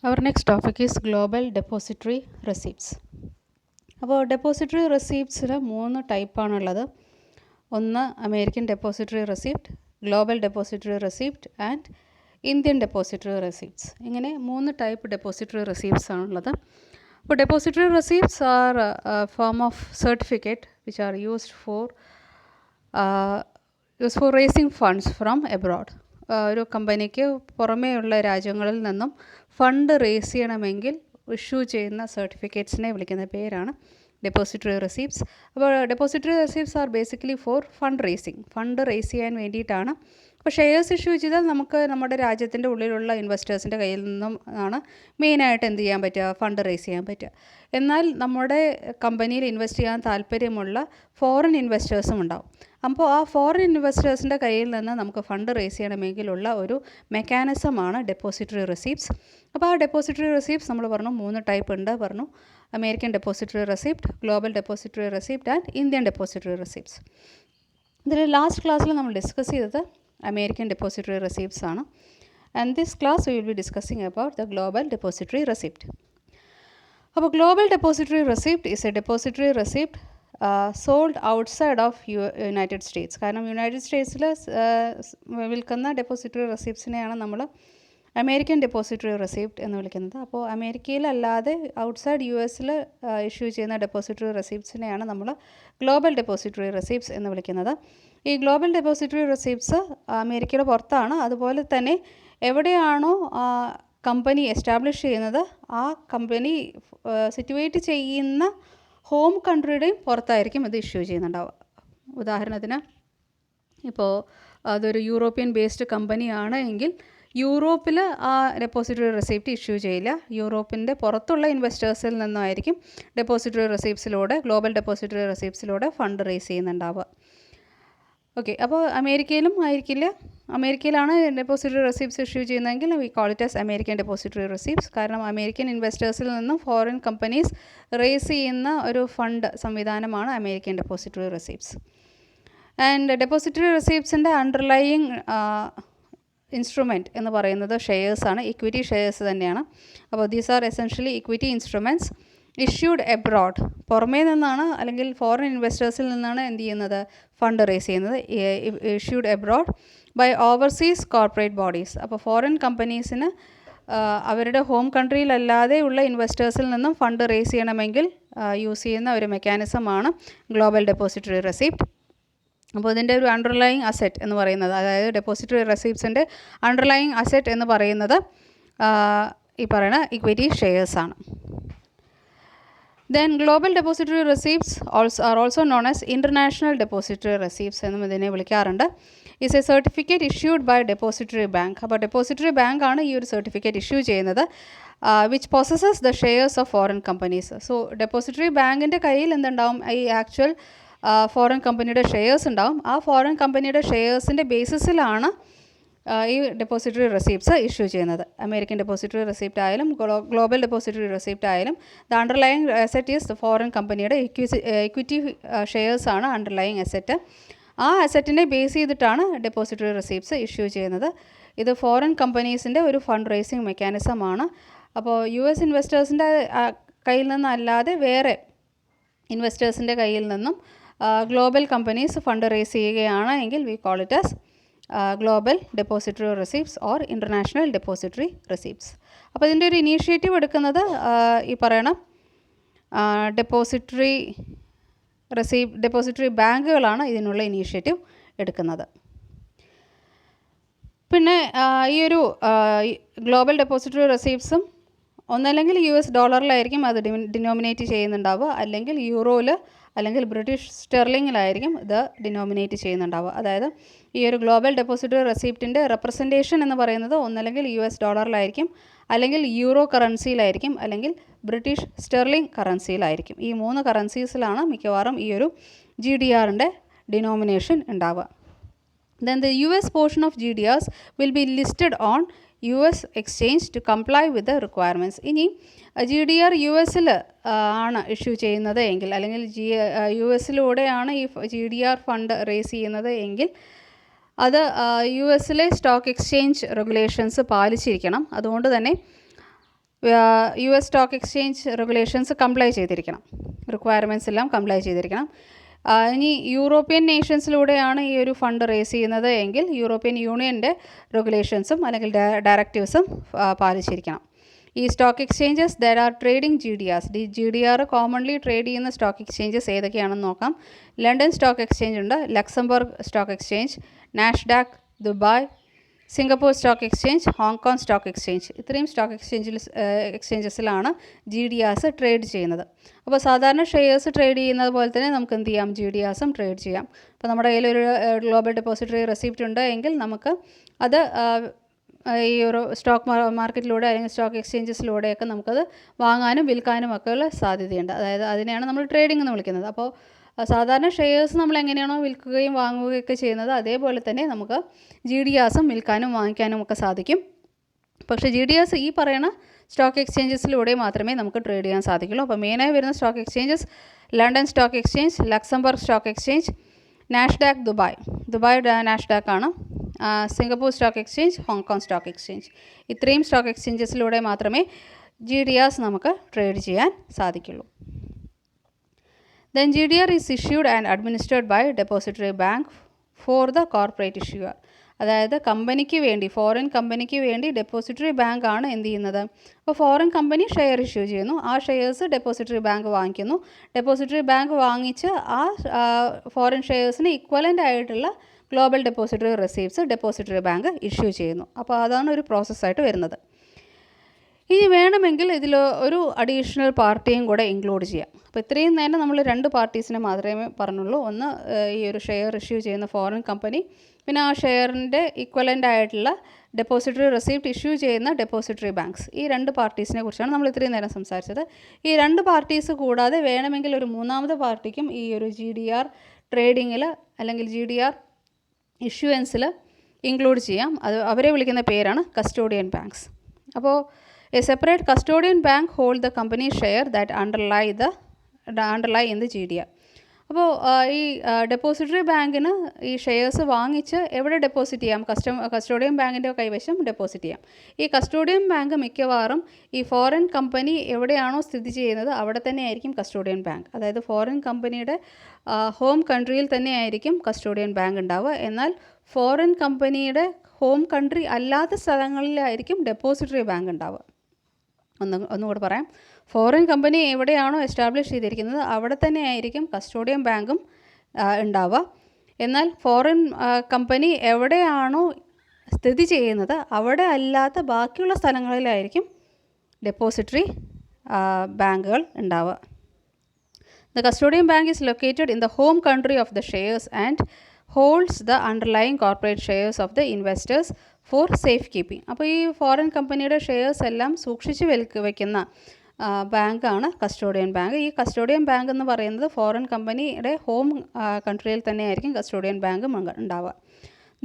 Our next topic is global depository receipts. അപ്പോൾ depository റെസിപ്റ്റ്സിൽ 3 ടൈപ്പാണുള്ളത്. ഒന്ന് American depository receipt, global depository receipt and Indian depository receipts. ഇങ്ങനെ 3 type depository receipts ആണുള്ളത്. അപ്പോൾ depository receipts are form of certificate which are used for raising funds from abroad. ഒരു കമ്പനിക്ക് പുറമേയുള്ള രാജ്യങ്ങളിൽ നിന്നും ഫണ്ട് റേസ് ചെയ്യണമെങ്കിൽ ഇഷ്യൂ ചെയ്യുന്ന സർട്ടിഫിക്കറ്റ്സിനെ വിളിക്കുന്ന പേരാണ് ഡെപ്പോസിറ്ററി റെസിപ്റ്റ്സ്. അപ്പോൾ depository receipts are basically for fund raising. Fund raise ചെയ്യാൻ വേണ്ടിയിട്ടാണ്. അപ്പോൾ ഷെയർസ് ഇഷ്യൂ ചെയ്താൽ നമുക്ക് നമ്മുടെ രാജ്യത്തിൻ്റെ ഉള്ളിലുള്ള ഇൻവെസ്റ്റേഴ്സിൻ്റെ കയ്യിൽ നിന്നും ആണ് മെയിനായിട്ട് എന്ത് ചെയ്യാൻ പറ്റുക, ഫണ്ട് റേസ് ചെയ്യാൻ പറ്റുക. എന്നാൽ നമ്മുടെ കമ്പനിയിൽ ഇൻവെസ്റ്റ് ചെയ്യാൻ താല്പര്യമുള്ള ഫോറിൻ ഇൻവെസ്റ്റേഴ്സും ഉണ്ടാവും. അപ്പോൾ ആ ഫോറിൻ ഇൻവെസ്റ്റേഴ്സിൻ്റെ കയ്യിൽ നിന്ന് നമുക്ക് ഫണ്ട് റേസ് ചെയ്യണമെങ്കിലുള്ള ഒരു മെക്കാനിസമാണ് ഡെപ്പോസിറ്ററി റെസിപ്റ്റ്സ്. അപ്പോൾ ആ ഡെപ്പോസിറ്ററി റെസിപ്റ്റ്സ് നമ്മൾ പറഞ്ഞു 3 ടൈപ്പ് ഉണ്ട് പറഞ്ഞു. American depository receipt, global depository receipt and Indian depository receipts. ഇതിൽ ലാസ്റ്റ് ക്ലാസ്സിൽ നമ്മൾ ഡിസ്കസ് ചെയ്തത് അമേരിക്കൻ ഡെപ്പോസിറ്ററി റെസിപ്റ്റ്സ് ആണ്. And this class we will be discussing about the global depository receipt. അപ്പോൾ global depository receipt is a depository receipt sold outside of United States. കാരണം യുണൈറ്റഡ് സ്റ്റേറ്റ്സിൽ വിൽക്കുന്ന ഡെപ്പോസിറ്ററി റെസിപ്റ്റ്സിനെയാണ് നമ്മൾ അമേരിക്കൻ ഡെപ്പോസിറ്ററി റെസിപ്റ്റ് എന്ന് വിളിക്കുന്നത്. അപ്പോൾ അമേരിക്കയിലല്ലാതെ ഔട്ട്സൈഡ് US-ൽ ഇഷ്യൂ ചെയ്യുന്ന ഡെപ്പോസിറ്ററി റെസിപ്റ്റ്സിനെയാണ് നമ്മൾ ഗ്ലോബൽ ഡെപ്പോസിറ്ററി റെസിപ്റ്റ്സ് എന്ന് വിളിക്കുന്നത്. ഈ ഗ്ലോബൽ ഡെപ്പോസിറ്ററി റെസിപ്റ്റ്സ് അമേരിക്കയുടെ പുറത്താണ്. അതുപോലെ തന്നെ എവിടെയാണോ കമ്പനി എസ്റ്റാബ്ലിഷ് ചെയ്യുന്നത് ആ കമ്പനി സിറ്റുവേറ്റ് ചെയ്യുന്ന ഹോം കൺട്രിയുടെയും പുറത്തായിരിക്കും ഇത് ഇഷ്യൂ ചെയ്യുന്നുണ്ടാവുക. ഉദാഹരണത്തിന് ഇപ്പോൾ അതൊരു യൂറോപ്യൻ ബേസ്ഡ് കമ്പനിയാണ് എങ്കിൽ യൂറോപ്പിൽ ആ ഡെപ്പോസിറ്ററി റെസിപ്റ്റ് ഇഷ്യൂ ചെയ്യില്ല. യൂറോപ്പിൻ്റെ പുറത്തുള്ള ഇൻവെസ്റ്റേഴ്സിൽ നിന്നായിരിക്കും ഡെപ്പോസിറ്ററി റെസിപ്റ്റ്സിലൂടെ, ഗ്ലോബൽ ഡെപ്പോസിറ്ററി റെസിപ്റ്റ്സിലൂടെ ഫണ്ട് റേസ് ചെയ്യുന്നുണ്ടാവുക. ഓക്കെ, അപ്പോൾ അമേരിക്കയിലും ആയിരിക്കില്ല. അമേരിക്കയിലാണ് ഡെപ്പോസിറ്ററി റെസിപ്റ്റ്സ് ഇഷ്യൂ ചെയ്യുന്നതെങ്കിൽ we call it as American depository receipts. കാരണം അമേരിക്കൻ ഇൻവെസ്റ്റേഴ്സിൽ നിന്നും ഫോറിൻ കമ്പനീസ് റേസ് ചെയ്യുന്ന ഒരു ഫണ്ട് സംവിധാനമാണ് American depository receipts. And depository റെസിപ്റ്റ്സിൻ്റെ അണ്ടർലൈയിങ് ഇൻസ്ട്രുമെൻറ്റ് എന്ന് പറയുന്നത് ഷെയർസാണ്, ഇക്വിറ്റി ഷെയർസ് തന്നെയാണ്. അപ്പോൾ these are essentially equity instruments issued abroad. പുറമേ നിന്നാണ് അല്ലെങ്കിൽ ഫോറിൻ ഇൻവെസ്റ്റേഴ്സിൽ നിന്നാണ് എന്ത് ചെയ്യുന്നത്, ഫണ്ട് റേസ് ചെയ്യുന്നത്. Issued abroad by overseas corporate bodies. അപ്പോൾ ഫോറിൻ കമ്പനീസിന് അവരുടെ ഹോം കൺട്രിയിലല്ലാതെ ഉള്ള ഇൻവെസ്റ്റേഴ്സിൽ നിന്നും ഫണ്ട് റേസ് ചെയ്യണമെങ്കിൽ യൂസ് ചെയ്യുന്ന ഒരു മെക്കാനിസമാണ് ഗ്ലോബൽ ഡെപ്പോസിറ്ററി റെസിപ്റ്റ്. അപ്പോൾ ഇതിൻ്റെ ഒരു അണ്ടർലൈയിങ് അസെറ്റ് എന്ന് പറയുന്നത്, അതായത് ഡെപ്പോസിറ്ററി റെസിപ്റ്റ്സിൻ്റെ അണ്ടർലൈയിങ് അസെറ്റ് എന്ന് പറയുന്നത് ഈ പറയുന്ന equity ഷെയർസാണ്. Then global depository receipts are also known as international depository receipts എന്നും ഇതിനെ വിളിക്കാറുണ്ട്. is a certificate issued by depository bank. അപ്പോൾ depository bank ആണ് ഈ ഒരു സർട്ടിഫിക്കറ്റ് ഇഷ്യൂ ചെയ്യുന്നത്, which possesses the shares of foreign companies. So depository ബാങ്കിൻ്റെ കയ്യിൽ എന്തുണ്ടാവും, ഈ ആക്ച്വൽ ഫോറിൻ കമ്പനിയുടെ ഷെയർസ് ഉണ്ടാവും. ആ ഫോറിൻ കമ്പനിയുടെ ഷെയർസിൻ്റെ ബേസിസിലാണ് ഈ ഡെപ്പോസിറ്ററി റെസിപ്റ്റ്സ് ഇഷ്യൂ ചെയ്യുന്നത്. അമേരിക്കൻ ഡെപ്പോസിറ്ററി റെസിപ്റ്റ് ആയാലും ഗ്ലോബൽ ഡെപ്പോസിറ്ററി റെസിപ്റ്റ് ആയാലും the underlying asset is foreign കമ്പനിയുടെ ഇക്വിറ്റി ഷെയർസാണ് അണ്ടർലൈയിങ് അസെറ്റ്. ആ അസെറ്റിനെ ബേസ് ചെയ്തിട്ടാണ് ഡെപ്പോസിറ്ററി റെസിപ്റ്റ്സ് ഇഷ്യൂ ചെയ്യുന്നത്. ഇത് ഫോറിൻ കമ്പനീസിൻ്റെ ഒരു ഫണ്ട് റേസിംഗ് മെക്കാനിസമാണ്. അപ്പോൾ US ഇൻവെസ്റ്റേഴ്സിൻ്റെ കയ്യിൽ നിന്നല്ലാതെ വേറെ ഇൻവെസ്റ്റേഴ്സിൻ്റെ കയ്യിൽ നിന്നും ഗ്ലോബൽ കമ്പനീസ് ഫണ്ട് റേസ് ചെയ്യുകയാണ് എങ്കിൽ V call it as global depository receipts or international depository receipts. അപ്പോൾ ഇതിൻ്റെ ഒരു ഇനീഷ്യേറ്റീവ് എടുക്കുന്നത് ഈ പറയണ ഡെപ്പോസിറ്ററി ബാങ്കുകളാണ് ഇതിനുള്ള ഇനീഷ്യേറ്റീവ് എടുക്കുന്നത്. പിന്നെ ഈ ഒരു ഗ്ലോബൽ ഡെപ്പോസിറ്ററി റെസിപ്റ്റ്സും ഒന്നല്ലെങ്കിൽ US ഡോളറിലായിരിക്കും അത് ഡിനോമിനേറ്റ് ചെയ്യുന്നുണ്ടാവുക, അല്ലെങ്കിൽ യൂറോയിൽ അല്ലെങ്കിൽ ബ്രിട്ടീഷ് സ്റ്റെർലിങ്ങിലായിരിക്കും ഇത് ഡിനോമിനേറ്റ് ചെയ്യുന്നുണ്ടാവുക. അതായത് ഈ ഒരു ഗ്ലോബൽ ഡെപ്പോസിറ്ററി റെസിപ്റ്റിൻ്റെ റെപ്രസെൻറ്റേഷൻ എന്ന് പറയുന്നത് ഒന്നല്ലെങ്കിൽ US ഡോളറിലായിരിക്കും, അല്ലെങ്കിൽ യൂറോ കറൻസിയിലായിരിക്കും, അല്ലെങ്കിൽ ബ്രിട്ടീഷ് സ്റ്റെർലിംഗ് കറൻസിയിലായിരിക്കും. ഈ 3 കറൻസീസിലാണ് മിക്കവാറും ഈ ഒരു GDRൻ്റെ ഡിനോമിനേഷൻ ഉണ്ടാവുക. Then the US portion of GDRs will be listed on US exchange to comply with the requirements. ഇനി GDR US-ൽ ആണ് ഇഷ്യൂ ചെയ്യുന്നത് എങ്കിൽ, അല്ലെങ്കിൽ US-ലൂടെയാണ് ഈ GDR ഫണ്ട് റേസ് ചെയ്യുന്നത് എങ്കിൽ അത് US-ലെ സ്റ്റോക്ക് എക്സ്ചേഞ്ച് റെഗുലേഷൻസ് പാലിച്ചിരിക്കണം. അതുകൊണ്ട് തന്നെ US stock exchange regulations comply ചെയ്തിരിക്കണം, റിക്വയർമെൻറ്റ്സ് എല്ലാം കംപ്ലൈ ചെയ്തിരിക്കണം. ഇനി യൂറോപ്യൻ നേഷൻസിലൂടെയാണ് ഈ ഒരു ഫണ്ട് റേസ് ചെയ്യുന്നത് എങ്കിൽ യൂറോപ്യൻ യൂണിയൻ്റെ റെഗുലേഷൻസും അല്ലെങ്കിൽ ഡയറക്റ്റീവ്സും പാലിച്ചിരിക്കണം. ഈ stock exchanges there are trading GDR commonly trade ചെയ്യുന്ന സ്റ്റോക്ക് എക്സ്ചേഞ്ചസ് ഏതൊക്കെയാണെന്ന് നോക്കാം. ലണ്ടൻ സ്റ്റോക്ക് എക്സ്ചേഞ്ച് ഉണ്ട്, Luxembourg stock exchange, Nasdaq, Dubai, Singapore stock exchange, Hong Kong stock exchange. ഇത്രയും സ്റ്റോക്ക് എക്സ്ചേഞ്ചസിലാണ് GDRs ട്രേഡ് ചെയ്യുന്നത്. അപ്പോൾ സാധാരണ ഷെയർസ് ട്രേഡ് ചെയ്യുന്നത് പോലെ തന്നെ നമുക്ക് എന്ത് ചെയ്യാം, GDRസും ട്രേഡ് ചെയ്യാം. അപ്പോൾ നമ്മുടെ കയ്യിലൊരു ഗ്ലോബൽ ഡെപ്പോസിറ്ററി റെസിപ്റ്റ് ഉണ്ട് എങ്കിൽ നമുക്ക് അത് ഈ ഒരു സ്റ്റോക്ക് മാർക്കറ്റിലൂടെ അല്ലെങ്കിൽ സ്റ്റോക്ക് എക്സ്ചേഞ്ചസിലൂടെയൊക്കെ നമുക്കത് വാങ്ങാനും വിൽക്കാനും ഒക്കെയുള്ള സാധ്യതയുണ്ട്. അതായത് അതിനെയാണ് നമ്മൾ ട്രേഡിംഗ് എന്ന് വിളിക്കുന്നത്. അപ്പോൾ സാധാരണ ഷെയർസ് നമ്മൾ എങ്ങനെയാണോ വിൽക്കുകയും വാങ്ങുകയൊക്കെ ചെയ്യുന്നത് അതേപോലെ തന്നെ നമുക്ക് GDRസും വിൽക്കാനും വാങ്ങിക്കാനും ഒക്കെ സാധിക്കും. പക്ഷേ GDRs ഈ പറയുന്ന സ്റ്റോക്ക് എക്സ്ചേഞ്ചസിലൂടെ മാത്രമേ നമുക്ക് ട്രേഡ് ചെയ്യാൻ സാധിക്കുള്ളൂ. അപ്പോൾ മെയിനായി വരുന്ന stock exchanges London stock exchange, Luxembourg stock exchange, Nasdaq Dubai Nasdaq ആണ്, Singapore stock exchange, Hong Kong stock exchange. ഇത്രയും സ്റ്റോക്ക് എക്സ്ചേഞ്ചസിലൂടെ മാത്രമേ GDRs നമുക്ക് ട്രേഡ് ചെയ്യാൻ സാധിക്കുള്ളൂ. Then GDR is issued and administered by depository bank for the corporate issuer. അതായത് കമ്പനിക്ക് വേണ്ടി, ഫോറിൻ കമ്പനിക്ക് വേണ്ടി ഡെപ്പോസിറ്ററി ബാങ്ക് ആണ് എന്ത് ചെയ്യുന്നത്. അപ്പോൾ ഫോറിൻ കമ്പനി ഷെയർ ഇഷ്യൂ ചെയ്യുന്നു, ആ ഷെയർസ് ഡെപ്പോസിറ്ററി ബാങ്ക് വാങ്ങിക്കുന്നു. ഡെപ്പോസിറ്ററി ബാങ്ക് വാങ്ങിച്ച് ആ ഫോറിൻ ഷെയർസിന് ഇക്വലൻ്റ് ആയിട്ടുള്ള global depository receipts depository bank issue ചെയ്യുന്നു. അപ്പോൾ അതാണ് ഒരു പ്രോസസ്സായിട്ട് വരുന്നത്. ഇനി വേണമെങ്കിൽ ഇതിൽ ഒരു അഡീഷണൽ പാർട്ടിയും കൂടെ ഇൻക്ലൂഡ് ചെയ്യാം. അപ്പോൾ ഇത്രയും നേരം നമ്മൾ 2 പാർട്ടീസിനെ മാത്രമേ പറഞ്ഞുള്ളൂ. ഒന്ന് ഈ ഒരു ഷെയർ ഇഷ്യൂ ചെയ്യുന്ന ഫോറിൻ കമ്പനി, പിന്നെ ആ ഷെയറിൻ്റെ ഇക്വലൻ്റ് ആയിട്ടുള്ള ഡെപ്പോസിറ്ററി റെസിപ്റ്റ് ഇഷ്യൂ ചെയ്യുന്ന ഡെപ്പോസിറ്ററി ബാങ്ക്സ്. ഈ 2 പാർട്ടീസിനെ കുറിച്ചാണ് നമ്മൾ ഇത്രയും നേരം സംസാരിച്ചത്. ഈ 2 പാർട്ടീസ് കൂടാതെ വേണമെങ്കിൽ ഒരു മൂന്നാമത്തെ പാർട്ടിക്കും ഈ ഒരു GDR ട്രേഡിങ്ങിൽ അല്ലെങ്കിൽ GDR ഇഷ്യൂവൻസിൽ ഇൻക്ലൂഡ് ചെയ്യാം. അവരെ വിളിക്കുന്ന പേരാണ് കസ്റ്റോഡിയൻ ബാങ്ക്സ്. അപ്പോൾ a separate custodian bank hold the company share that underlie in the GDR. അപ്പോൾ ഈ ഡെപ്പോസിറ്ററി ബാങ്കിന് ഈ ഷെയർസ് വാങ്ങിച്ച് എവിടെ ഡെപ്പോസിറ്റ് ചെയ്യാം, കസ്റ്റോഡിയൻ ബാങ്കിൻ്റെ കൈവശം ഡെപ്പോസിറ്റ് ചെയ്യാം. ഈ കസ്റ്റോഡിയൻ ബാങ്ക് മിക്കവാറും ഈ ഫോറിൻ കമ്പനി എവിടെയാണോ സ്ഥിതി ചെയ്യുന്നത് അവിടെ തന്നെ ആയിരിക്കും കസ്റ്റോഡിയൻ ബാങ്ക്. അതായത് ഫോറിൻ കമ്പനിയുടെ ഹോം കൺട്രിയിൽ തന്നെ ആയിരിക്കും കസ്റ്റോഡിയൻ ബാങ്ക് ഉണ്ടാവുക. എന്നാൽ ഫോറിൻ കമ്പനിയുടെ ഹോം കൺട്രി അല്ലാത്ത സ്ഥലങ്ങളിലായിരിക്കും ഡെപ്പോസിറ്ററി ബാങ്ക് ഉണ്ടാവുക. ഒന്നുകൂടെ പറയാം, ഫോറിൻ കമ്പനി എവിടെയാണോ എസ്റ്റാബ്ലിഷ് ചെയ്തിരിക്കുന്നത് അവിടെ തന്നെ ആയിരിക്കും കസ്റ്റോഡിയൻ ബാങ്കും ഉണ്ടാവുക. എന്നാൽ ഫോറിൻ കമ്പനി എവിടെയാണോ സ്ഥിതി ചെയ്യുന്നത് അവിടെ അല്ലാത്ത ബാക്കിയുള്ള സ്ഥലങ്ങളിലായിരിക്കും ഡെപ്പോസിറ്ററി ബാങ്കുകൾ ഉണ്ടാവുക. The custodian bank is located in the home country of the shares and holds the underlying corporate shares of the investors for safe keeping. അപ്പോൾ ഈ ഫോറിൻ കമ്പനിയുടെ ഷെയർസ് എല്ലാം സൂക്ഷിച്ച് വയ്ക്കുന്ന ബാങ്കാണ് കസ്റ്റോഡിയൻ ബാങ്ക്. ഈ കസ്റ്റോഡിയൻ ബാങ്ക് എന്ന് പറയുന്നത് ഫോറിൻ കമ്പനിയുടെ ഹോം കൺട്രിയിൽ തന്നെ ആയിരിക്കും കസ്റ്റോഡിയൻ ബാങ്ക് ഉണ്ടാവുക.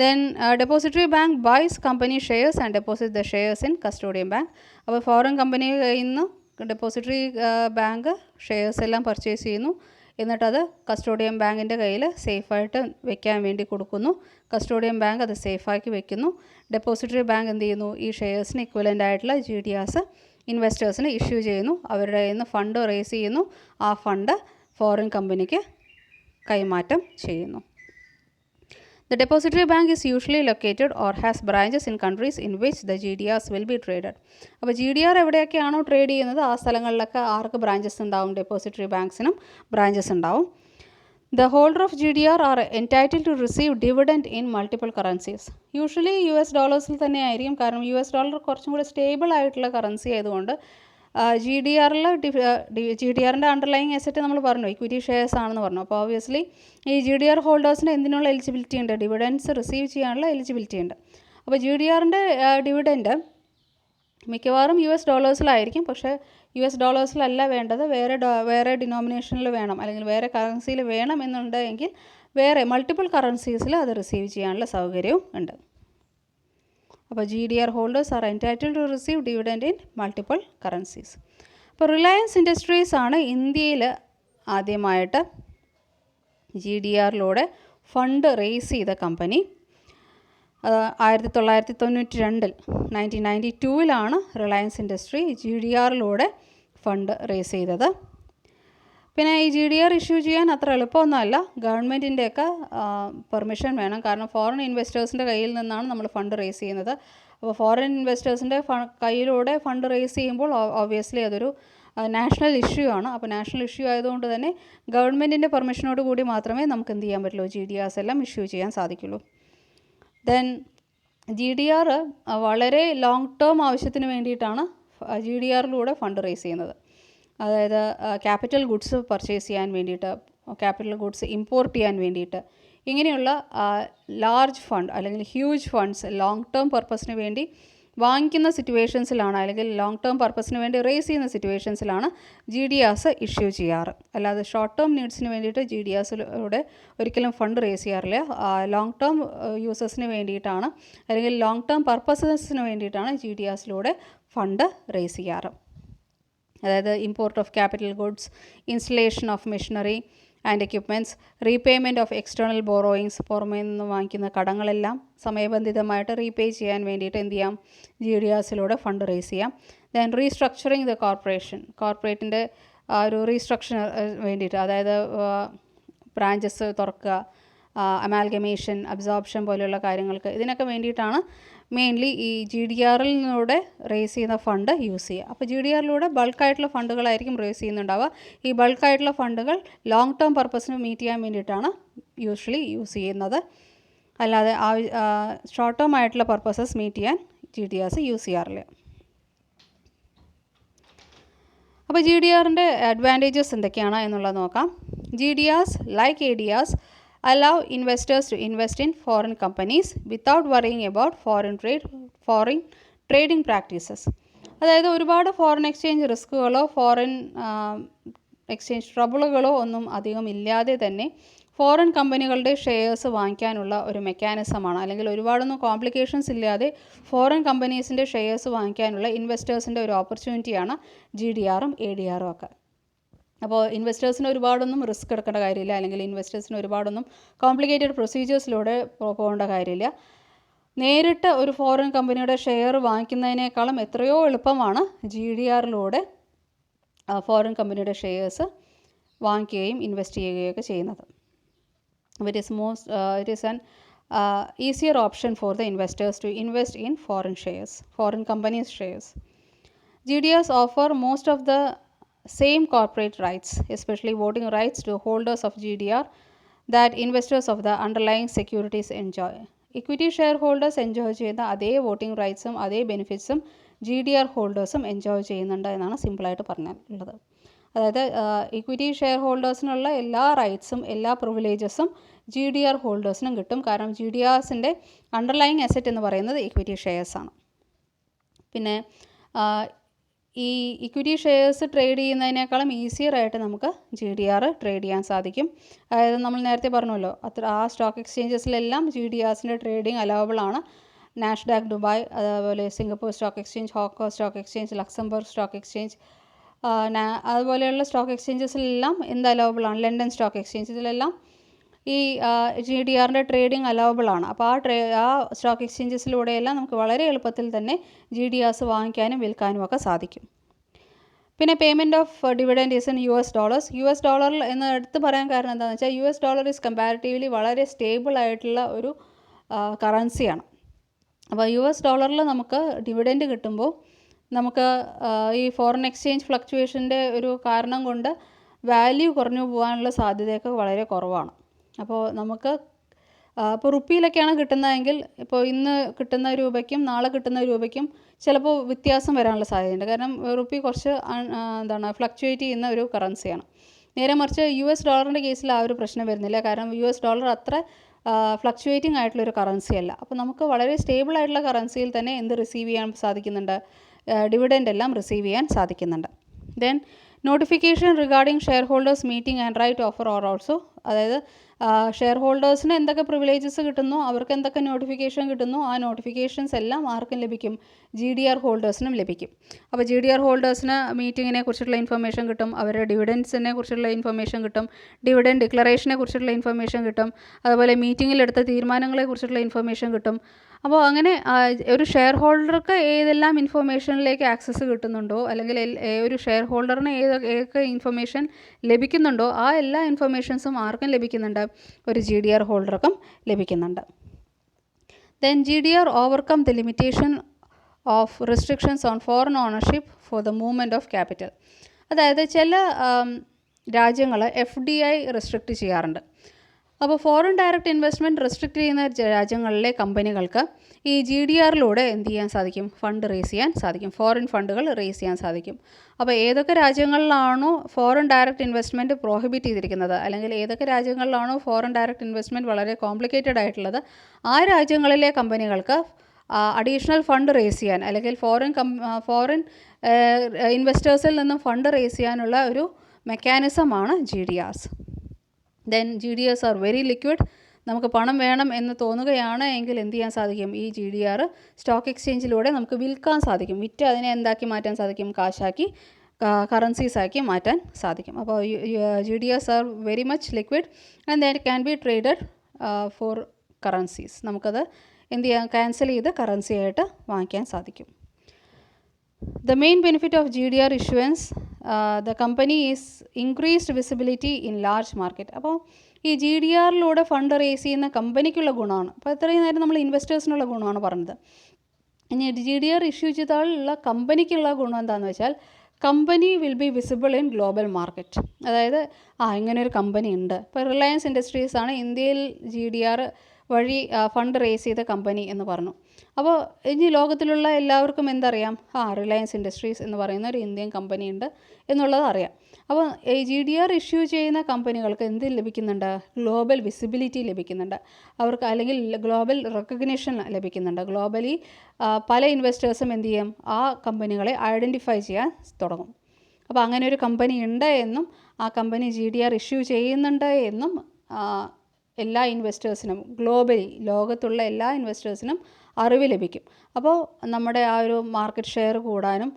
Then depository bank buys company shares and deposits the shares in custodian bank. അപ്പോൾ ഫോറിൻ കമ്പനിയിൽ നിന്ന് ഡെപ്പോസിറ്ററി ബാങ്ക് ഷെയർസ് എല്ലാം പർച്ചേസ് ചെയ്യുന്നു, എന്നിട്ടത് കസ്റ്റോഡിയൻ ബാങ്കിൻ്റെ കയ്യിൽ സേഫായിട്ട് വെക്കാൻ വേണ്ടി കൊടുക്കുന്നു. കസ്റ്റോഡിയൻ ബാങ്ക് അത് സേഫാക്കി വെക്കുന്നു. ഡെപ്പോസിറ്ററി ബാങ്ക് എന്ത് ചെയ്യുന്നു, ഈ ഷെയർസിന് ഇക്വലൻ്റ് ആയിട്ടുള്ള GDRs ഇൻവെസ്റ്റേഴ്സിന് ഇഷ്യൂ ചെയ്യുന്നു, അവരുടെ കയ്യിൽ നിന്ന് ഫണ്ട് റേസ് ചെയ്യുന്നു, ആ ഫണ്ട് ഫോറിൻ കമ്പനിക്ക് കൈമാറ്റം ചെയ്യുന്നു. The depository bank is usually located or has branches in countries in which the GDRs will be traded. അപ്പോൾ GDR എവിടെയൊക്കെയാണോ ട്രേഡ് ചെയ്യുന്നത് ആ സ്ഥലങ്ങളിലൊക്കെ ആർക്ക് ബ്രാഞ്ചസ് ഉണ്ടാവും, ഡെപ്പോസിറ്ററി ബാങ്ക്സിനും ബ്രാഞ്ചസ് ഉണ്ടാവും. The holder of GDR are entitled to receive dividend in multiple currencies. Usually US ഡോളേഴ്സിൽ തന്നെ ആയിരിക്കും, കാരണം US dollar കുറച്ചും കൂടി സ്റ്റേബിൾ ആയിട്ടുള്ള കറൻസി ആയതുകൊണ്ട്. GDRൻ്റെ അണ്ടർലൈങ് അസറ്റ് നമ്മൾ പറഞ്ഞു ഇക്വിറ്റി ഷെയർസ് ആണെന്ന് പറഞ്ഞു. അപ്പോൾ ഓബിയസ്ലി ഈ GDR ഹോൾഡേഴ്സിന് എന്തിനുള്ള എലിജിബിലിറ്റി ഉണ്ട്, ഡിവിഡൻസ് റിസീവ് ചെയ്യാനുള്ള എലിജിബിലിറ്റി ഉണ്ട്. അപ്പോൾ GDRൻ്റെ ഡിവിഡൻഡ് മിക്കവാറും US ഡോളേഴ്സിലായിരിക്കും. പക്ഷേ US ഡോളേഴ്സിലല്ല വേണ്ടത്, വേറെ ഡിനോമിനേഷനിൽ വേണം അല്ലെങ്കിൽ വേറെ കറൻസിയിൽ വേണം എന്നുണ്ടെങ്കിൽ വേറെ മൾട്ടിപ്പിൾ കറൻസീസിൽ അത് റിസീവ് ചെയ്യാനുള്ള സൗകര്യവും ഉണ്ട്. അപ്പോൾ GDR holders are entitled to receive dividend in multiple currencies. അപ്പോൾ റിലയൻസ് ഇൻഡസ്ട്രീസ് ആണ് ഇന്ത്യയിൽ ആദ്യമായിട്ട് GDRലൂടെ ഫണ്ട് റേസ് ചെയ്ത കമ്പനി. 1992 1992 റിലയൻസ് ഇൻഡസ്ട്രി GDRലൂടെ ഫണ്ട് റേസ് ചെയ്തത്. പിന്നെ ഈ GDR ഇഷ്യൂ ചെയ്യാൻ അത്ര എളുപ്പമൊന്നുമല്ല. ഗവൺമെൻറ്റിൻ്റെയൊക്കെ പെർമിഷൻ വേണം. കാരണം ഫോറിൻ ഇൻവെസ്റ്റേഴ്സിൻ്റെ കയ്യിൽ നിന്നാണ് നമ്മൾ ഫണ്ട് റേസ് ചെയ്യുന്നത്. അപ്പോൾ ഫോറിൻ ഇൻവെസ്റ്റേഴ്സിൻ്റെ കയ്യിലൂടെ ഫണ്ട് റേസ് ചെയ്യുമ്പോൾ ഓബ്വിയസ്ലി അതൊരു നാഷണൽ ഇഷ്യൂ ആണ്. അപ്പോൾ നാഷണൽ ഇഷ്യൂ ആയതുകൊണ്ട് തന്നെ ഗവൺമെൻറ്റിൻ്റെ പെർമിഷനോട് കൂടി മാത്രമേ നമുക്ക് എന്ത് ചെയ്യാൻ പറ്റുള്ളൂ, GDRs എല്ലാം ഇഷ്യൂ ചെയ്യാൻ സാധിക്കുള്ളൂ. ദെൻ GDR വളരെ ലോങ് ടേം ആവശ്യത്തിന് വേണ്ടിയിട്ടാണ് GDRലൂടെ ഫണ്ട് റേസ് ചെയ്യുന്നത്. അതായത് ക്യാപിറ്റൽ ഗുഡ്സ് പർച്ചേസ് ചെയ്യാൻ വേണ്ടിയിട്ട്, ക്യാപിറ്റൽ ഗുഡ്സ് ഇമ്പോർട്ട് ചെയ്യാൻ വേണ്ടിയിട്ട്, ഇങ്ങനെയുള്ള ലാർജ് ഫണ്ട് അല്ലെങ്കിൽ ഹ്യൂജ് ഫണ്ട്സ് ലോങ് ടേം പർപ്പസിന് വേണ്ടി വാങ്ങിക്കുന്ന സിറ്റുവേഷൻസിലാണ്, അല്ലെങ്കിൽ ലോങ് ടേം പർപ്പസിന് വേണ്ടി റേസ് ചെയ്യുന്ന സിറ്റുവേഷൻസിലാണ് GDRs ഇഷ്യൂ ചെയ്യാറ്. അല്ലാതെ ഷോർട്ട് ടേം നീഡ്സിന് വേണ്ടിയിട്ട് GDRസിലൂടെ ഒരിക്കലും ഫണ്ട് റേസ് ചെയ്യാറില്ല. ലോങ് ടേം യൂസേഴ്സിന് വേണ്ടിയിട്ടാണ്, അല്ലെങ്കിൽ ലോങ് ടേം പർപ്പസസിന് വേണ്ടിയിട്ടാണ് GDRസിലൂടെ ഫണ്ട് റേസ് ചെയ്യാറ്. അതായത് import of capital goods, installation of machinery and equipments, repayment of external borrowings, പുറമേ നിന്ന് വാങ്ങിക്കുന്ന കടങ്ങളെല്ലാം സമയബന്ധിതമായിട്ട് റീപേ ചെയ്യാൻ വേണ്ടിയിട്ട് എന്ത് ചെയ്യാം, GDRസിലൂടെ ഫണ്ട് റേസ് ചെയ്യാം. ദെൻ റീസ്ട്രക്ചറിങ് ദ കോർപ്പറേറ്റിൻ്റെ ഒരു റീസ്ട്രക്ചർ വേണ്ടിയിട്ട്, അതായത് ബ്രാഞ്ചസ് തുറക്കുക, അമാൽഗമേഷൻ, അബ്സോർപ്ഷൻ പോലെയുള്ള കാര്യങ്ങൾക്ക്, ഇതിനൊക്കെ വേണ്ടിയിട്ടാണ് മെയിൻലി ഈ GDRലൂടെ റേസ് ചെയ്യുന്ന ഫണ്ട് യൂസ് ചെയ്യുക. അപ്പോൾ GDRലൂടെ ബൾക്കായിട്ടുള്ള ഫണ്ടുകളായിരിക്കും റേസ് ചെയ്യുന്നുണ്ടാവുക. ഈ ബൾക്കായിട്ടുള്ള ഫണ്ടുകൾ ലോങ് ടേം പർപ്പസിന് മീറ്റ് ചെയ്യാൻ വേണ്ടിയിട്ടാണ് യൂഷ്വലി യൂസ് ചെയ്യുന്നത്. അല്ലാതെ ഷോർട്ട് ടേം ആയിട്ടുള്ള പർപ്പസസ് മീറ്റ് ചെയ്യാൻ GDRs യൂസ് ചെയ്യാറില്ല. അപ്പോൾ GDRൻ്റെ അഡ്വാൻറ്റേജസ് എന്തൊക്കെയാണ് എന്നുള്ളത് നോക്കാം. GDRs like ADRs allow investors to invest in foreign companies without worrying about foreign trading practices. അതായത് ഒരുപാട് ഫോറിൻ എക്സ്ചേഞ്ച് റിസ്കുകളോ ഫോറിൻ എക്സ്ചേഞ്ച് ട്രബിളുകളോ ഒന്നും അധികം ഇല്ലാതെ തന്നെ ഫോറിൻ കമ്പനികളുടെ ഷെയർസ് വാങ്ങിക്കാനുള്ള ഒരു മെക്കാനിസമാണ്, അല്ലെങ്കിൽ ഒരുപാടൊന്നും കോംപ്ലിക്കേഷൻസ് ഇല്ലാതെ ഫോറിൻ കമ്പനീസിൻ്റെ ഷെയർസ് വാങ്ങിക്കാനുള്ള ഇൻവെസ്റ്റേഴ്സിൻ്റെ ഒരു ഓപ്പർച്യൂണിറ്റിയാണ് GDRും ADRും ഒക്കെ. അപ്പോൾ ഇൻവെസ്റ്റേഴ്സിന് ഒരുപാടൊന്നും റിസ്ക് എടുക്കേണ്ട കാര്യമില്ല, അല്ലെങ്കിൽ ഇൻവെസ്റ്റേഴ്സിന് ഒരുപാടൊന്നും കോംപ്ലിക്കേറ്റഡ് പ്രൊസീജിയേഴ്സിലൂടെ പോകേണ്ട കാര്യമില്ല. നേരിട്ട് ഒരു ഫോറിൻ കമ്പനിയുടെ ഷെയർ വാങ്ങിക്കുന്നതിനേക്കാളും എത്രയോ എളുപ്പമാണ് GDRലൂടെ ഫോറിൻ കമ്പനിയുടെ ഷെയർസ് വാങ്ങിക്കുകയും ഇൻവെസ്റ്റ് ചെയ്യുകയൊക്കെ ചെയ്യുന്നത്. It is an easier option for the investors to invest in foreign companies' shares. GDRs offer most of the same corporate rights, especially voting rights to holders of GDR, that investors of the underlying securities enjoy. Equity shareholders enjoy ചെയ്യുന്ന അതേ voting റൈറ്റ്സും അതേ ബെനിഫിറ്റ്സും GDR ഹോൾഡേഴ്സും enjoy ചെയ്യുന്നുണ്ട് എന്നാണ് സിമ്പിളായിട്ട് പറഞ്ഞുള്ളത്. അതായത് equity share ഹോൾഡേഴ്സിനുള്ള എല്ലാ റൈറ്റ്സും എല്ലാ പ്രിവിലേജസും GDR ഹോൾഡേഴ്സിനും കിട്ടും. കാരണം GDRസിൻ്റെ അണ്ടർലൈങ് അസറ്റ് എന്ന് പറയുന്നത് ഇക്വിറ്റി ഷെയർസാണ്. പിന്നെ ഈ ഇക്വിറ്റി ഷെയർസ് ട്രേഡ് ചെയ്യുന്നതിനേക്കാളും ഈസിയറായിട്ട് നമുക്ക് GDR ട്രേഡ് ചെയ്യാൻ സാധിക്കും. അതായത് നമ്മൾ നേരത്തെ പറഞ്ഞല്ലോ, ആ സ്റ്റോക്ക് എക്സ്ചേഞ്ചസിലെല്ലാം GDRസിൻ്റെ ട്രേഡിംഗ് അലവബിൾ ആണ്. നാസ്ഡാക്ക് ദുബായ്, അതുപോലെ Singapore stock exchange, Hong Kong stock exchange, Luxembourg stock exchange, അതുപോലെയുള്ള സ്റ്റോക്ക് എക്സ്ചേഞ്ചസിലെല്ലാം എന്ത് അലവബിൾ ആണ്, ലണ്ടൻ സ്റ്റോക്ക് എക്സ്ചേഞ്ച്, ഇതിലെല്ലാം ഈ GDRൻ്റെ ട്രേഡിംഗ് അലവബിൾ ആണ്. അപ്പോൾ ആ സ്റ്റോക്ക് എക്സ്ചേഞ്ചസിലൂടെയെല്ലാം നമുക്ക് വളരെ എളുപ്പത്തിൽ തന്നെ GDRs വാങ്ങിക്കാനും വിൽക്കാനും ഒക്കെ സാധിക്കും. പിന്നെ payment of dividend is in US ഡോളറിൽ എന്ന് എടുത്ത് പറയാൻ കാരണം എന്താണെന്ന് വെച്ചാൽ US ഡോളർ ഈസ് കമ്പാരിറ്റീവ്ലി വളരെ സ്റ്റേബിൾ ആയിട്ടുള്ള ഒരു കറൻസിയാണ്. അപ്പോൾ US ഡോളറിൽ നമുക്ക് ഡിവിഡൻഡ് കിട്ടുമ്പോൾ നമുക്ക് ഈ ഫോറിൻ എക്സ്ചേഞ്ച് ഫ്ലക്ച്വേഷൻ്റെ ഒരു കാരണം കൊണ്ട് വാല്യൂ കുറഞ്ഞു പോകാനുള്ള സാധ്യതയൊക്കെ വളരെ കുറവാണ്. അപ്പോൾ നമുക്ക് ഇപ്പോൾ റുപ്പിയിലൊക്കെയാണ് കിട്ടുന്നതെങ്കിൽ ഇപ്പോൾ ഇന്ന് കിട്ടുന്ന രൂപയ്ക്കും നാളെ കിട്ടുന്ന രൂപയ്ക്കും ചിലപ്പോൾ വ്യത്യാസം വരാനുള്ള സാധ്യതയുണ്ട്. കാരണം റുപ്പി കുറച്ച് ഫ്ലക്ച്വേറ്റ് ചെയ്യുന്ന ഒരു കറൻസിയാണ്. നേരെ മറിച്ച് US ഡോളറിൻ്റെ കേസിൽ ആ ഒരു പ്രശ്നം വരുന്നില്ല. കാരണം US ഡോളർ അത്ര ഫ്ലക്ച്വേറ്റിംഗ് ആയിട്ടുള്ളൊരു കറൻസിയല്ല. അപ്പോൾ നമുക്ക് വളരെ സ്റ്റേബിൾ ആയിട്ടുള്ള കറൻസിയിൽ തന്നെ എന്ത് റിസീവ് ചെയ്യാൻ സാധിക്കുന്നുണ്ട്, ഡിവിഡൻഡ് എല്ലാം റിസീവ് ചെയ്യാൻ സാധിക്കുന്നുണ്ട്. Then notification regarding share holders meeting and right offer are also അതായത് ഷെയർ ഹോൾഡേഴ്സിന് എന്തൊക്കെ പ്രിവിലേജസ് കിട്ടുന്നു, അവർക്ക് എന്തൊക്കെ നോട്ടിഫിക്കേഷൻ കിട്ടുന്നു, ആ നോട്ടിഫിക്കേഷൻസ് എല്ലാം ആർക്കും ലഭിക്കും, GDR ഹോൾഡേഴ്സിനും ലഭിക്കും. അപ്പോൾ GDR ഹോൾഡേഴ്സിന് മീറ്റിങ്ങിനെ കുറിച്ചുള്ള ഇൻഫർമേഷൻ കിട്ടും, അവരുടെ ഡിവിഡൻസിനെ കുറിച്ചുള്ള ഇൻഫർമേഷൻ കിട്ടും, ഡിവിഡൻഡ് ഡിക്ലറേഷനെ കുറിച്ചുള്ള ഇൻഫർമേഷൻ കിട്ടും, അതുപോലെ മീറ്റിങ്ങിലെടുത്ത തീരുമാനങ്ങളെ കുറിച്ചുള്ള ഇൻഫർമേഷൻ കിട്ടും. അപ്പോൾ അങ്ങനെ ഒരു ഷെയർ ഹോൾഡർക്ക് ഏതെല്ലാം ഇൻഫർമേഷനിലേക്ക് ആക്സസ് കിട്ടുന്നുണ്ടോ, അല്ലെങ്കിൽ ഒരു ഷെയർ ഹോൾഡറിന് ഏതൊക്കെ ഇൻഫർമേഷൻ ലഭിക്കുന്നുണ്ടോ, ആ എല്ലാ ഇൻഫർമേഷൻസും ആർക്കും ലഭിക്കുന്നുണ്ട്, ഒരു GDR ഹോൾഡർക്കും ലഭിക്കുന്നുണ്ട്. Then GDR overcome the limitation of restrictions on foreign ownership for the movement of capital. അതായത് ചില രാജ്യങ്ങൾ FDI റെസ്ട്രിക്റ്റ് ചെയ്യാറുണ്ട്. അപ്പോൾ ഫോറിൻ ഡയറക്റ്റ് ഇൻവെസ്റ്റ്മെൻറ്റ് റെസ്ട്രിക്റ്റ് ചെയ്യുന്ന രാജ്യങ്ങളിലെ കമ്പനികൾക്ക് ഈ GDRലൂടെ എന്ത് ചെയ്യാൻ സാധിക്കും, ഫണ്ട് റേസ് ചെയ്യാൻ സാധിക്കും, ഫോറിൻ ഫണ്ടുകൾ റേസ് ചെയ്യാൻ സാധിക്കും. അപ്പോൾ ഏതൊക്കെ രാജ്യങ്ങളിലാണോ ഫോറിൻ ഡയറക്റ്റ് ഇൻവെസ്റ്റ്മെൻറ്റ് പ്രോഹിബിറ്റ് ചെയ്തിരിക്കുന്നത്, അല്ലെങ്കിൽ ഏതൊക്കെ രാജ്യങ്ങളിലാണോ ഫോറിൻ ഡയറക്റ്റ് ഇൻവെസ്റ്റ്മെൻറ്റ് വളരെ കോംപ്ലിക്കേറ്റഡ് ആയിട്ടുള്ളത്, ആ രാജ്യങ്ങളിലെ കമ്പനികൾക്ക് അഡീഷണൽ ഫണ്ട് റേസ് ചെയ്യാൻ, അല്ലെങ്കിൽ ഫോറിൻ ഇൻവെസ്റ്റേഴ്സിൽ നിന്നും ഫണ്ട് റേസ് ചെയ്യാനുള്ള ഒരു മെക്കാനിസമാണ് GDRs. Then GDRs are very liquid. നമുക്ക് പണം വേണം എന്ന് തോന്നുകയാണ് എങ്കിൽ എന്ത് ചെയ്യാൻ സാധിക്കും, ഈ GDR സ്റ്റോക്ക് എക്സ്ചേഞ്ചിലൂടെ നമുക്ക് വിൽക്കാൻ സാധിക്കും, വിറ്റ് അതിനെ എന്താക്കി മാറ്റാൻ സാധിക്കും, കാശാക്കി, കറൻസീസ് ആക്കി മാറ്റാൻ സാധിക്കും. അപ്പോൾ GDRs are very much liquid and that can be traded for currencies. നമുക്കത് എന്ത് ചെയ്യാം, ക്യാൻസൽ ചെയ്ത് കറൻസി ആയിട്ട് വാങ്ങിക്കാൻ സാധിക്കും. The main benefit of GDR issuance, the company is increased visibility in large market. അപ്പോൾ ഈ GDRലൂടെ ഫണ്ട് റേസ് ചെയ്യുന്ന കമ്പനിക്കുള്ള ഗുണമാണ്. അപ്പോൾ ഇത്രയും നേരം നമ്മൾ ഇൻവെസ്റ്റേഴ്സിനുള്ള ഗുണമാണ് പറഞ്ഞത്. ഇനി GDR ഇഷ്യൂ ചെയ്താലുള്ള കമ്പനിക്കുള്ള ഗുണം എന്താണെന്ന് വെച്ചാൽ, company will be visible in global market. അതായത് ഇങ്ങനെയൊരു കമ്പനി ഉണ്ട്. ഇപ്പോൾ റിലയൻസ് ഇൻഡസ്ട്രീസ് ആണ് ഇന്ത്യയിൽ GDR വഴി ഫണ്ട് റേസ് ചെയ്ത കമ്പനി എന്ന് പറഞ്ഞു. അപ്പോൾ ഇനി ലോകത്തിലുള്ള എല്ലാവർക്കും എന്തറിയാം, റിലയൻസ് ഇൻഡസ്ട്രീസ് എന്ന് പറയുന്ന ഒരു ഇന്ത്യൻ കമ്പനി ഉണ്ട് എന്നുള്ളത് അറിയാം. അപ്പോൾ ഈ GDR ഇഷ്യൂ ചെയ്യുന്ന കമ്പനികൾക്ക് എന്ത് ലഭിക്കുന്നുണ്ട്, ഗ്ലോബൽ വിസിബിലിറ്റി ലഭിക്കുന്നുണ്ട് അവർക്ക്, അല്ലെങ്കിൽ ഗ്ലോബൽ റെക്കഗ്നിഷൻ ലഭിക്കുന്നുണ്ട്. ഗ്ലോബലി പല ഇൻവെസ്റ്റേഴ്സും എന്ത് ചെയ്യും, ആ കമ്പനികളെ ഐഡൻറ്റിഫൈ ചെയ്യാൻ തുടങ്ങും. അപ്പോൾ അങ്ങനെ ഒരു കമ്പനി ഉണ്ട് എന്നും ആ കമ്പനി GDR ഇഷ്യൂ ചെയ്യുന്നുണ്ട് എന്നും എല്ലാ ഇൻവെസ്റ്റേഴ്സിനും, ഗ്ലോബലി ലോകത്തുള്ള എല്ലാ ഇൻവെസ്റ്റേഴ്സിനും അറിവ് ലഭിക്കും. അപ്പോൾ നമ്മുടെ ആ ഒരു മാർക്കറ്റ് ഷെയർ കൂടാനും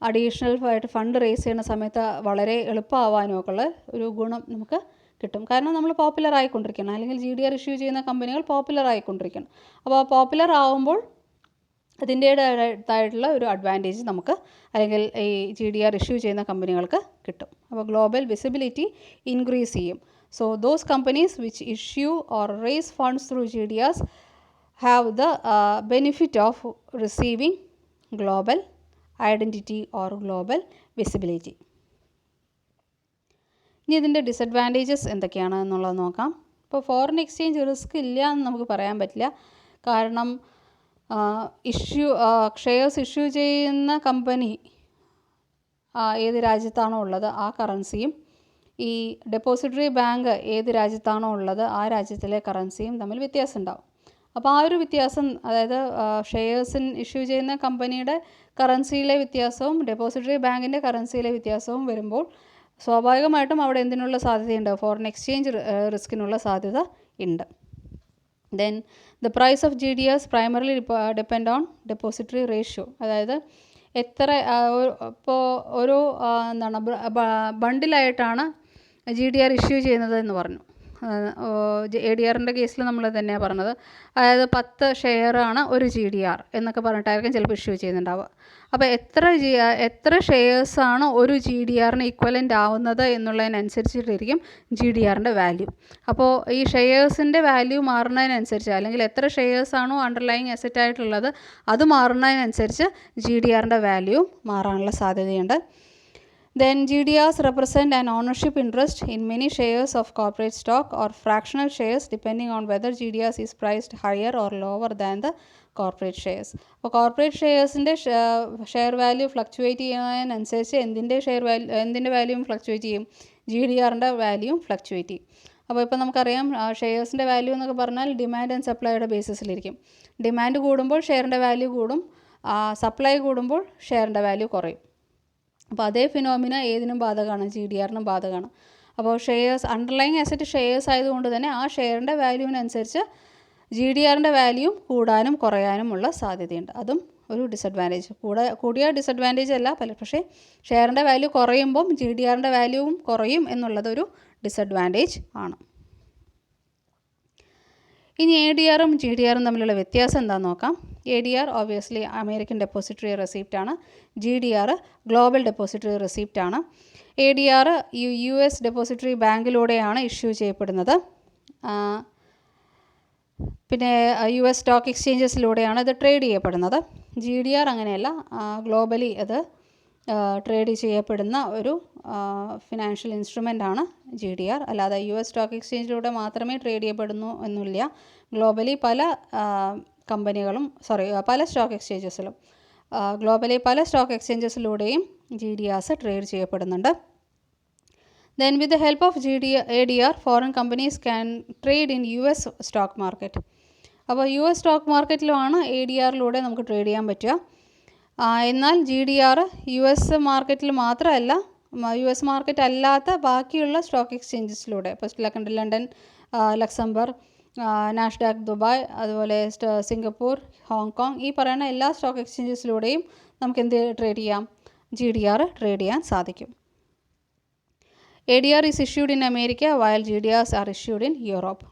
അഡീഷണൽ ആയിട്ട് ഫണ്ട് റേസ് ചെയ്യുന്ന സമയത്ത് വളരെ എളുപ്പമാവാനും ഒക്കെ ഉള്ള ഒരു ഗുണം നമുക്ക് കിട്ടും. കാരണം നമ്മൾ പോപ്പുലർ ആയിക്കൊണ്ടിരിക്കണം, അല്ലെങ്കിൽ GDR ഇഷ്യൂ ചെയ്യുന്ന കമ്പനികൾ പോപ്പുലർ ആയിക്കൊണ്ടിരിക്കണം. അപ്പോൾ പോപ്പുലർ ആവുമ്പോൾ അതിൻ്റേതായിട്ടുള്ള ഒരു അഡ്വാൻറ്റേജ് നമുക്ക്, അല്ലെങ്കിൽ ഈ GDR ഇഷ്യൂ ചെയ്യുന്ന കമ്പനികൾക്ക് കിട്ടും. അപ്പോൾ ഗ്ലോബൽ വിസിബിലിറ്റി ഇൻക്രീസ് ചെയ്യും. So those companies which issue or raise funds through GDRs have the benefit of receiving global identity or global visibility. ഇനി ഇതിൻ്റെ ഡിസഡ്വാൻറ്റേജസ് എന്തൊക്കെയാണെന്നുള്ളത് നോക്കാം. ഇപ്പോൾ ഫോറിൻ എക്സ്ചേഞ്ച് റിസ്ക് ഇല്ല എന്ന് നമുക്ക് പറയാൻ പറ്റില്ല. കാരണം ഷെയർസ് ഇഷ്യൂ ചെയ്യുന്ന കമ്പനി ഏത് രാജ്യത്താണോ ഉള്ളത് ആ കറൻസിയും, ഈ ഡെപ്പോസിറ്ററി ബാങ്ക് ഏത് രാജ്യത്താണോ ഉള്ളത് ആ രാജ്യത്തിലെ കറൻസിയും തമ്മിൽ വ്യത്യാസം ഉണ്ടാവും. അപ്പോൾ ആ ഒരു വ്യത്യാസം, അതായത് ഷെയർസിന് ഇഷ്യൂ ചെയ്യുന്ന കമ്പനിയുടെ കറൻസിയിലെ വ്യത്യാസവും ഡെപ്പോസിറ്ററി ബാങ്കിൻ്റെ കറൻസിയിലെ വ്യത്യാസവും വരുമ്പോൾ സ്വാഭാവികമായിട്ടും അവിടെ എന്തിനുള്ള സാധ്യതയുണ്ട്, ഫോറിൻ എക്സ്ചേഞ്ച് റിസ്കിനുള്ള സാധ്യത ഉണ്ട്. Then the price of GDRs primarily depend on depository ratio. അതായത് എത്ര ഇപ്പോൾ ഒരു ബണ്ടിലായിട്ടാണ് GDR ഇഷ്യൂ ചെയ്യുന്നത് എന്ന് പറഞ്ഞു. ADRൻ്റെ കേസിൽ നമ്മൾ തന്നെയാണ് പറഞ്ഞത്. അതായത് 10 ഷെയറാണ് ഒരു GDR എന്നൊക്കെ പറഞ്ഞിട്ടായിരിക്കും ചിലപ്പോൾ ഇഷ്യൂ ചെയ്യുന്നുണ്ടാവുക. അപ്പോൾ എത്ര ഷെയർസാണ് ഒരു GDRന് ഈക്വലൻ്റ് ആവുന്നത് എന്നുള്ളതിനനുസരിച്ചിട്ടിരിക്കും GDRൻ്റെ വാല്യൂ. അപ്പോൾ ഈ ഷെയർസിൻ്റെ വാല്യൂ മാറുന്നതിനനുസരിച്ച്, അല്ലെങ്കിൽ എത്ര ഷെയർസാണോ അണ്ടർലൈങ് അസറ്റ് ആയിട്ടുള്ളത് അത് മാറുന്നതിനനുസരിച്ച് GDRൻ്റെ വാല്യൂ മാറാനുള്ള സാധ്യതയുണ്ട്. Then GDRs represent an ownership interest in many shares of corporate stock or fractional shares depending on whether GDRs is priced higher or lower than the corporate shares. അപ്പോൾ corporate ഷെയർസിൻ്റെ share value fluctuate ചെയ്യുന്നതിനനുസരിച്ച് എന്തിൻ്റെ വാല്യൂവും fluctuate ചെയ്യും, GDRൻ്റെ വാല്യൂവും fluctuate ചെയ്യും. അപ്പോൾ ഇപ്പോൾ നമുക്കറിയാം ഷെയർസിൻ്റെ value എന്നൊക്കെ പറഞ്ഞാൽ demand and സപ്ലൈയുടെ ബേസിസിലിരിക്കും. Demand കൂടുമ്പോൾ ഷെയറിൻ്റെ വാല്യൂ കൂടും, സപ്ലൈ കൂടുമ്പോൾ ഷെയറിൻ്റെ വാല്യൂ കുറയും. അപ്പോൾ അതേ ഫിനോമിന ഏതിനും ബാധകമാണ്, GDRനും ബാധകമാണ്. അപ്പോൾ ഷെയർസ് അണ്ടർലൈങ് അസറ്റ് ഷെയർസ് ആയതുകൊണ്ട് തന്നെ ആ ഷെയറിൻ്റെ വാല്യൂവിനനുസരിച്ച് GDRൻ്റെ വാല്യൂവും കൂടാനും കുറയാനുമുള്ള സാധ്യതയുണ്ട്. അതും ഒരു ഡിസഡ്വാൻറ്റേജ്. കൂടിയ ഡിസഡ്വാൻറ്റേജ് അല്ല പക്ഷേ ഷെയറിൻ്റെ വാല്യൂ കുറയുമ്പം GDRൻ്റെ വാല്യൂവും കുറയും എന്നുള്ളതൊരു ഡിസഡ്വാൻറ്റേജ് ആണ്. ഇനി ADRും GDRും തമ്മിലുള്ള വ്യത്യാസം എന്താണെന്ന് നോക്കാം. ADR obviously American depository receipt ആണ്. GDR ഗ്ലോബൽ ഡെപ്പോസിറ്ററി റെസിപ്റ്റ് ആണ്. ADR US ഡെപ്പോസിറ്ററി ബാങ്കിലൂടെയാണ് ഇഷ്യൂ ചെയ്യപ്പെടുന്നത്. പിന്നെ US സ്റ്റോക്ക് എക്സ്ചേഞ്ചസിലൂടെയാണ് ഇത് ട്രേഡ് ചെയ്യപ്പെടുന്നത്. GDR അങ്ങനെയല്ല, ഗ്ലോബലി അത് ട്രേഡ് ചെയ്യപ്പെടുന്ന ഒരു ഫിനാൻഷ്യൽ ഇൻസ്ട്രുമെൻ്റ് ആണ് GDR. അല്ലാതെ US സ്റ്റോക്ക് എക്സ്ചേഞ്ചിലൂടെ മാത്രമേ ട്രേഡ് ചെയ്യപ്പെടുന്നു എന്നില്ല. ഗ്ലോബലി പല സ്റ്റോക്ക് എക്സ്ചേഞ്ചസിലും ഗ്ലോബലി പല സ്റ്റോക്ക് എക്സ്ചേഞ്ചസിലൂടെയും GDRs ട്രേഡ് ചെയ്യപ്പെടുന്നുണ്ട്. Then with the help of ADR, foreign companies can trade in US stock market. അപ്പോൾ US സ്റ്റോക്ക് മാർക്കറ്റിലുമാണ് ADRലൂടെ നമുക്ക് ട്രേഡ് ചെയ്യാൻ പറ്റുക. എന്നാൽ GDR US മാർക്കറ്റിൽ മാത്രമല്ല, US മാർക്കറ്റ് അല്ലാത്ത ബാക്കിയുള്ള സ്റ്റോക്ക് എക്സ്ചേഞ്ചസിലൂടെ, ഇപ്പോൾ ലണ്ടൻ, ലക്സംബർഗ്, നാസ്ഡാക്ക് ദുബായ്, അതുപോലെ സിംഗപ്പൂർ, ഹോങ്കോങ്, ഈ പറയുന്ന എല്ലാ സ്റ്റോക്ക് എക്സ്ചേഞ്ചസിലൂടെയും നമുക്ക് എന്ത് ട്രേഡ് ചെയ്യാം? GDR ട്രേഡ് ചെയ്യാൻ സാധിക്കും. ADR is issued in America while GDRs are issued in Europe.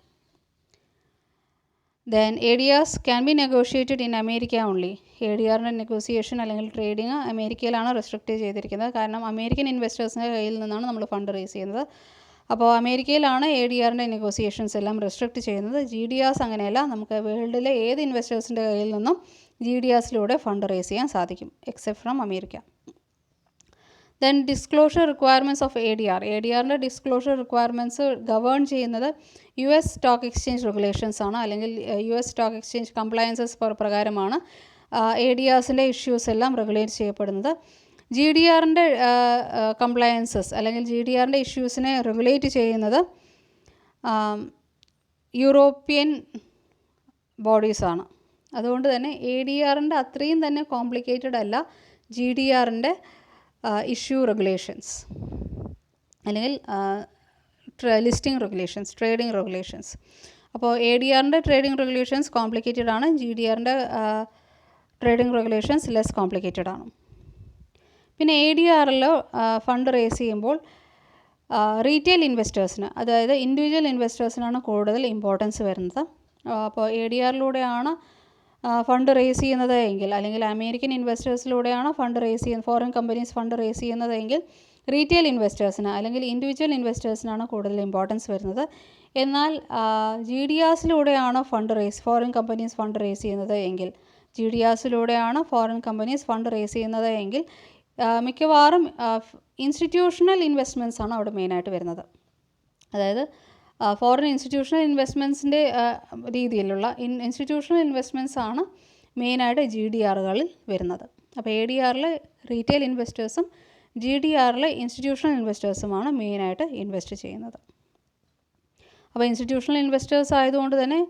Then ADRs can be negotiated in America only. ADRൻ്റെ നെഗോസിയേഷൻ അല്ലെങ്കിൽ ട്രേഡിങ് അമേരിക്കയിലാണ് റെസ്ട്രിക്റ്റ് ചെയ്തിരിക്കുന്നത്. കാരണം അമേരിക്കൻ ഇൻവെസ്റ്റേഴ്സിൻ്റെ കയ്യിൽ നിന്നാണ് നമ്മൾ ഫണ്ട് റേസ് ചെയ്യുന്നത്. അപ്പോൾ അമേരിക്കയിലാണ് ADRൻ്റെ നെഗോസിയേഷൻസ് എല്ലാം റെസ്ട്രിക്റ്റ് ചെയ്യുന്നത്. GDRs അങ്ങനെയല്ല, നമുക്ക് വേൾഡിലെ ഏത് ഇൻവെസ്റ്റേഴ്സിൻ്റെ കയ്യിൽ നിന്നും GDRസിലൂടെ ഫണ്ട് റേസ് ചെയ്യാൻ സാധിക്കും, except from America. Then disclosure requirements of ADR. ADRൻ്റെ ഡിസ്ക്ലോഷർ റിക്വയർമെൻറ്റ്സ് ഗവേൺ ചെയ്യുന്നത് US സ്റ്റോക്ക് എക്സ്ചേഞ്ച് റെഗുലേഷൻസ് ആണ്, അല്ലെങ്കിൽ US സ്റ്റോക്ക് എക്സ്ചേഞ്ച് കംപ്ലയൻസസ് പ്രകാരമാണ് ADRസിൻ്റെ ഇഷ്യൂസ് എല്ലാം റെഗുലേറ്റ് ചെയ്യപ്പെടുന്നത്. GDRൻ്റെ കംപ്ലയൻസസ് അല്ലെങ്കിൽ GDRൻ്റെ ഇഷ്യൂസിനെ റെഗുലേറ്റ് ചെയ്യുന്നത് യൂറോപ്യൻ ബോഡീസാണ്. അതുകൊണ്ട് തന്നെ ADRൻ്റെ അത്രയും തന്നെ കോംപ്ലിക്കേറ്റഡ് അല്ല GDRൻ്റെ ഇഷ്യൂ റെഗുലേഷൻസ് അല്ലെങ്കിൽ ലിസ്റ്റിംഗ് റെഗുലേഷൻസ്, ട്രേഡിംഗ് റെഗുലേഷൻസ്. അപ്പോൾ ADRൻ്റെ ട്രേഡിംഗ് റെഗുലേഷൻസ് കോംപ്ലിക്കേറ്റഡ് ആണ്, GDRൻ്റെ ട്രേഡിംഗ് റെഗുലേഷൻസ് ലെസ് കോംപ്ലിക്കേറ്റഡ് ആണ്. പിന്നെ ADRൽ ഫണ്ട് റേസ് ചെയ്യുമ്പോൾ റീറ്റെയിൽ ഇൻവെസ്റ്റേഴ്സിന്, അതായത് ഇൻഡിവിജ്വൽ ഇൻവെസ്റ്റേഴ്സിനാണ് കൂടുതൽ ഇമ്പോർട്ടൻസ് വരുന്നത്. അപ്പോൾ ADRലൂടെയാണ് ഫണ്ട് റേസ് ചെയ്യുന്നത് എങ്കിൽ, അല്ലെങ്കിൽ അമേരിക്കൻ ഇൻവെസ്റ്റേഴ്സിലൂടെയാണ് ഫണ്ട് റേസ് ചെയ്യുന്നത്, ഫോറിൻ കമ്പനീസ് ഫണ്ട് റേസ് ചെയ്യുന്നതെങ്കിൽ റീറ്റെയിൽ ഇൻവെസ്റ്റേഴ്സിന് അല്ലെങ്കിൽ ഇൻഡിവിജ്വൽ ഇൻവെസ്റ്റേഴ്സിനാണ് കൂടുതൽ ഇമ്പോർട്ടൻസ് വരുന്നത്. എന്നാൽ GDRസിലൂടെയാണ് ഫോറിൻ കമ്പനീസ് ഫണ്ട് റേസ് ചെയ്യുന്നത് എങ്കിൽ, GDRസിലൂടെയാണ് ഫോറിൻ കമ്പനീസ് ഫണ്ട് റേസ് ചെയ്യുന്നത് എങ്കിൽ മിക്കവാറും ഇൻസ്റ്റിറ്റ്യൂഷണൽ ഇൻവെസ്റ്റ്മെൻറ്റ്സ് ആണ് അവിടെ മെയിനായിട്ട് വരുന്നത്. അതായത് ഫോറിൻ ഇൻസ്റ്റിറ്റ്യൂഷണൽ ഇൻവെസ്റ്റ്മെൻറ്റ്സിൻ്റെ രീതിയിലുള്ള ഇൻസ്റ്റിറ്റ്യൂഷണൽ ഇൻവെസ്റ്റ്മെൻറ്റ്സ് ആണ് മെയിനായിട്ട് GDRകളിൽ വരുന്നത്. അപ്പോൾ ADRൽ റീറ്റെയിൽ ഇൻവെസ്റ്റേഴ്സും GDRൽ ഇൻസ്റ്റിറ്റ്യൂഷണൽ ഇൻവെസ്റ്റേഴ്സുമാണ് മെയിനായിട്ട് ഇൻവെസ്റ്റ് ചെയ്യുന്നത്. അപ്പോൾ ഇൻസ്റ്റിറ്റ്യൂഷണൽ ഇൻവെസ്റ്റേഴ്സ് ആയതുകൊണ്ട് തന്നെ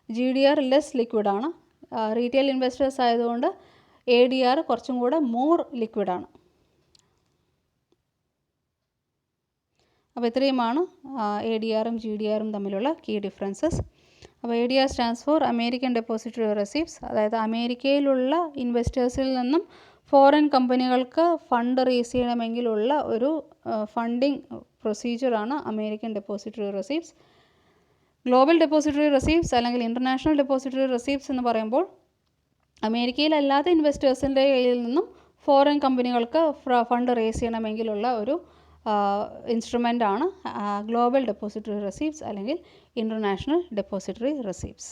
GDR ലെസ് ലിക്വിഡാണ്, റീറ്റെയിൽ ഇൻവെസ്റ്റേഴ്സ് ആയതുകൊണ്ട് ADR കുറച്ചും കൂടെ മോർ ലിക്വിഡാണ്. അപ്പോൾ ഇത്രയുമാണ് ADRും GDRും തമ്മിലുള്ള കീ ഡിഫറൻസസ്. അപ്പോൾ ADR stands for American depository receipts, അതായത് അമേരിക്കയിലുള്ള ഇൻവെസ്റ്റേഴ്സിൽ നിന്നും ഫോറിൻ കമ്പനികൾക്ക് ഫണ്ട് റേസ് ചെയ്യണമെങ്കിലുള്ള ഒരു ഫണ്ടിങ് പ്രൊസീജിയറാണ് American depository receipts. Global depository receipts അല്ലെങ്കിൽ ഇൻ്റർനാഷണൽ ഡെപ്പോസിറ്ററി റെസിപ്റ്റ്സ് എന്ന് പറയുമ്പോൾ അമേരിക്കയിലല്ലാത്ത ഇൻവെസ്റ്റേഴ്സിൻ്റെ കയ്യിൽ നിന്നും ഫോറിൻ കമ്പനികൾക്ക് ഫണ്ട് റേസ് ചെയ്യണമെങ്കിലുള്ള ഒരു ഇൻസ്ട്രുമെൻ്റാണ് ഗ്ലോബൽ ഡെപ്പോസിറ്ററി റെസിപ്റ്റ്സ് അല്ലെങ്കിൽ ഇൻ്റർനാഷണൽ ഡെപ്പോസിറ്ററി റെസിപ്റ്റ്സ്.